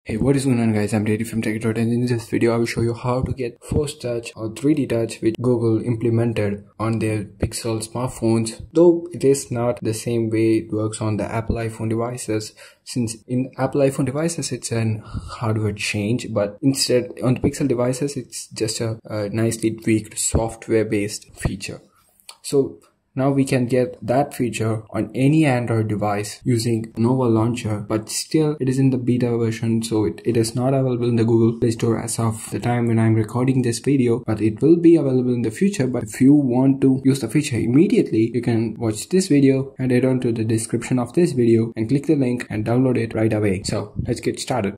Hey, what is going on guys, I'm Reddy from TechDot, and in this video I will show you how to get Force Touch or 3D Touch which Google implemented on their Pixel smartphones, though it is not the same way it works on the Apple iPhone devices, since in Apple iPhone devices it's an hardware change, but instead on the Pixel devices it's just a nicely tweaked software based feature. So now we can get that feature on any Android device using Nova Launcher, but still it is in the beta version, so it is not available in the Google Play Store as of the time when I'm recording this video, but it will be available in the future. But if you want to use the feature immediately, you can watch this video and head on to the description of this video and click the link and download it right away. So let's get started.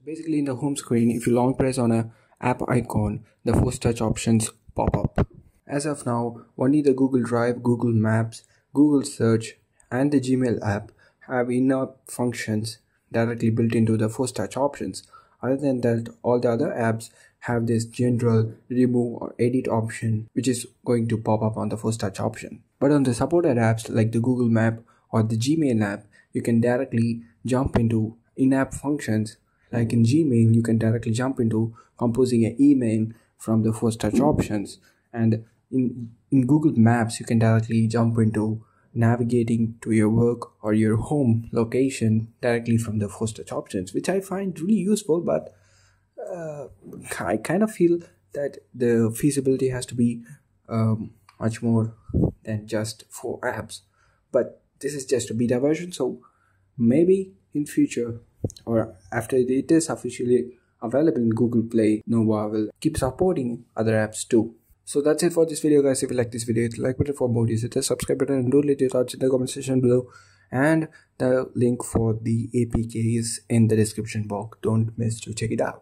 Basically, in the home screen, if you long press on a app icon, the Force Touch options pop up. As of now, only the Google Drive, Google Maps, Google Search and the Gmail app have enough functions directly built into the Force Touch options. Other than that, all the other apps have this general remove or edit option which is going to pop up on the Force Touch option. But on the supported apps like the Google Map or the Gmail app, you can directly jump into in-app functions. Like in Gmail, you can directly jump into composing an email from the Force Touch options. And in Google Maps, you can directly jump into navigating to your work or your home location directly from the Force Touch options, which I find really useful, but I kind of feel that the feasibility has to be much more than just 4 apps. But this is just a beta version, so maybe in future or after it is officially available in Google Play, Nova will keep supporting other apps too. So that's it for this video guys. If you like this video, hit the like button for more videos, hit the subscribe button and do let your thoughts in the comment section below, and the link for the APK is in the description box. Don't miss to check it out.